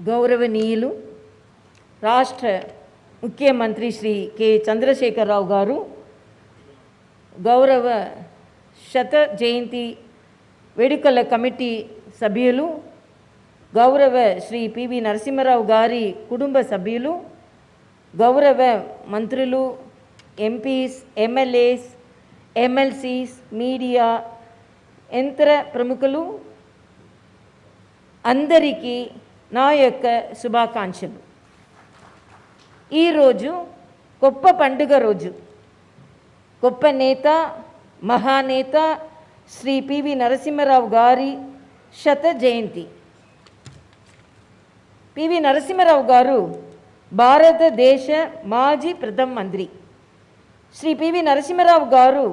గౌరవనీయులు రాష్ట్ర ముఖ్యమంత్రి శ్రీ కె చంద్రశేఖరరావు గారు గౌరవ శత జయంతి వేడుకల కమిటీ సభ్యులు గౌరవ శ్రీ పివి నరసింహారావు గారి కుటుంబ సభ్యులు గౌరవ మంత్రులు ఎంపీస్ ఎమ్మెల్యేస్ ఎమ్మెల్సీస్ మీడియా యంత్ర ప్రముఖులు అందరికీ నా యొక్క శుభాకాంక్షలు. ఈరోజు గొప్ప పండుగ రోజు. గొప్ప నేత మహానేత శ్రీ పివి నరసింహారావు గారి శత జయంతి. పివి నరసింహారావు గారు భారతదేశ మాజీ ప్రధాన మంత్రి. శ్రీ పివి నరసింహారావు గారు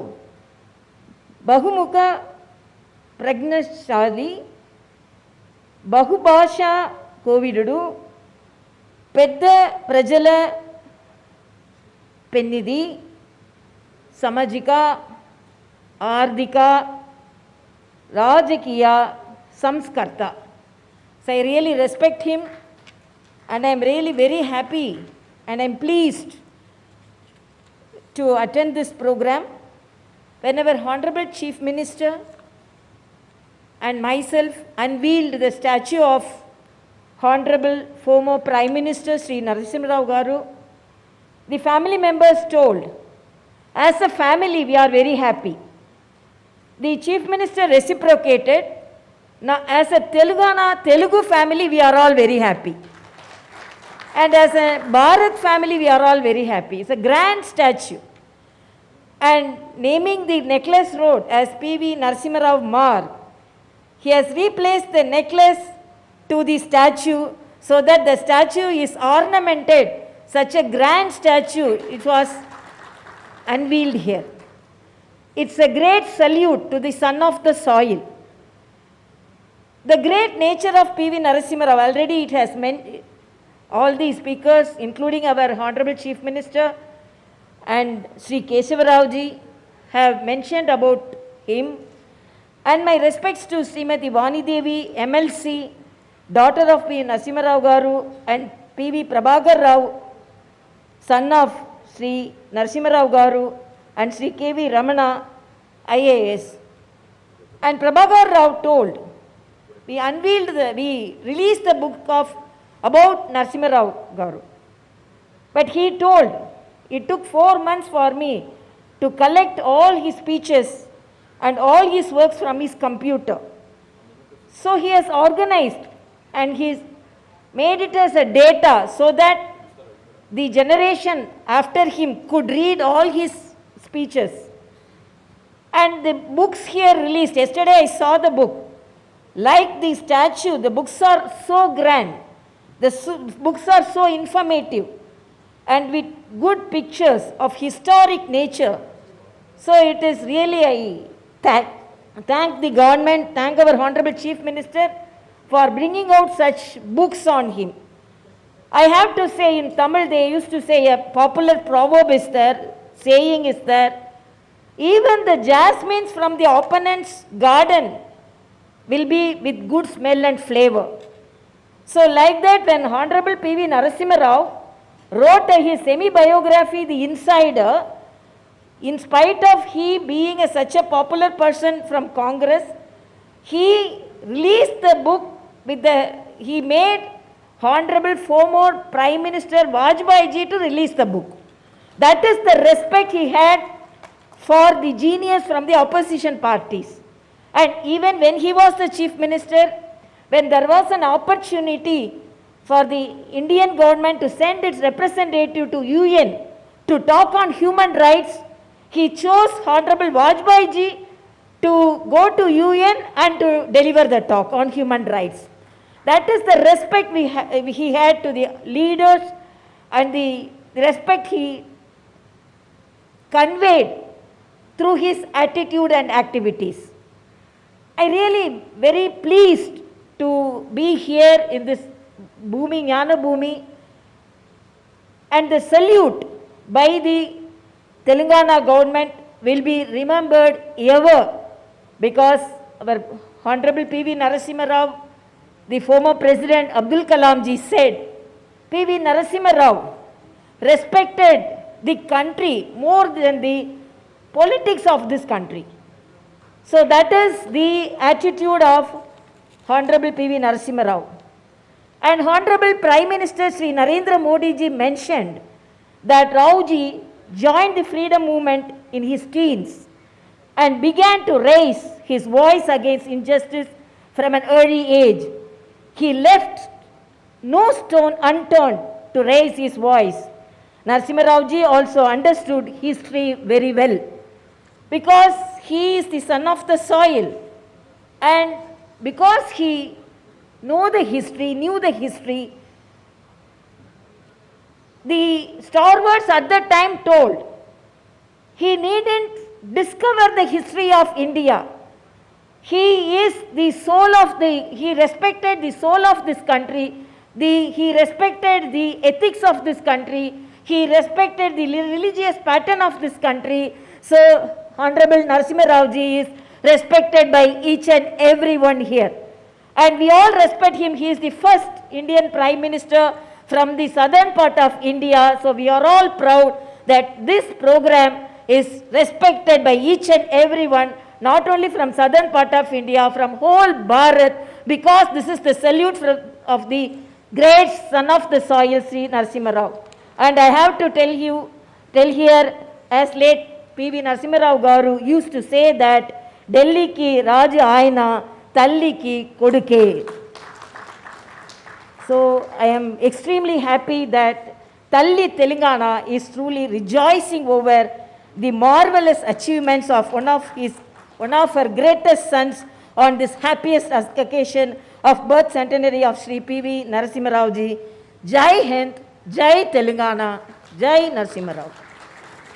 బహుముఖ ప్రజ్ఞాశాలి, బహుభాషా కోవిదుడు, పెద్ద ప్రజల పెన్నిధి, సామాజిక ఆర్థిక రాజకీయ సంస్కర్త. So I really respect him and I am really very happy and I am pleased to attend this program when our Honorable Chief Minister and myself unveiled the statue of Honorable former Prime Minister Sri Narasimha Rao Garu. The family members told, as a family we are very happy. The Chief Minister reciprocated, now as a Telugu family we are all very happy. And as a Bharat family we are all very happy. It's a grand statue. And naming the necklace road as PV Narasimha Rao Marg, he has replaced the necklace to the statue so that the statue is ornamented. Such a grand statue, it was unveiled here. It's a great salute to the son of the soil. The great nature of PV Narasimha Rao, already it has meant all the speakers, including our Honorable Chief Minister and Sri Kesava Rao ji, have mentioned about him. And my respects to Srimati Vani Devi, MLC, daughter of P. Narasimha Rao Garu, and P.V. Prabhakar Rao, son of Sri Narasimha Rao Garu, and Sri K.V. Ramana, IAS. And Prabhakar Rao told, we released the book about Narasimha Rao Garu. But he told, it took 4 months for me to collect all his speeches and all his works from his computer. So he has organized and he's made it as a data so that the generation after him could read all his speeches. And the books here released, yesterday I saw the book. Like the statue, the books are so grand, the books are so informative and with good pictures of historic nature. So it is really a thank the government, thank our Honorable Chief Minister for bringing out such books on him. I have to say, in Tamil they used to say, a popular proverb is there, saying is there, even the jasmines from the opponent's garden will be with good smell and flavor. So like that, when Honorable P.V. Narasimha Rao wrote his semi-biography, The Insider, in spite of he being such a popular person from Congress, he released the book he made Honorable former Prime Minister Vajpayee ji to release the book. That is the respect he had for the genius from the opposition parties. And even when he was the Chief Minister, when there was an opportunity for the Indian government to send its representative to UN to talk on human rights, he chose Honorable Vajpayee ji to go to UN and to deliver the talk on human rights. That is the respect he had to the leaders and the respect he conveyed through his attitude and activities. I really very pleased to be here in this Bhumi, Jnana Bhumi, and the salute by the Telangana government will be remembered ever because our Honorable P.V. Narasimha Rao the former President Abdul Kalam ji said, P.V. Narasimha Rao respected the country more than the politics of this country. So that is the attitude of Honorable P.V. Narasimha Rao. And Honorable Prime Minister Sri Narendra Modi ji mentioned that Rao ji joined the freedom movement in his teens and began to raise his voice against injustice from an early age. He left no stone unturned to raise his voice. Narasimha Rao ji also understood history very well because he is the son of the soil, and because he knew the history, the stalwarts at that time told he needn't discover the history of India. He is the soul of he respected the soul of this country, he respected the ethics of this country, he respected the religious pattern of this country. So, Honorable Narasimha Rao ji is respected by each and everyone here. And we all respect him. He is the first Indian Prime Minister from the southern part of India. So, we are all proud that this program is respected by each and everyone, not only from southern part of India, from whole Bharat, because this is the salute of the great son of the soil, Sri Narasimha Rao. And I have to tell here, as late P.V. Narasimha Rao Garu used to say that Delhi ki Raja Aina, Talli ki Koduke. So I am extremely happy that Talli Telangana is truly rejoicing over the marvelous achievements of one of her greatest sons on this happiest occasion of birth centenary of Sri P.V. Narasimha Rao ji. Jai Hind, Jai Telangana, Jai Narasimha Rao.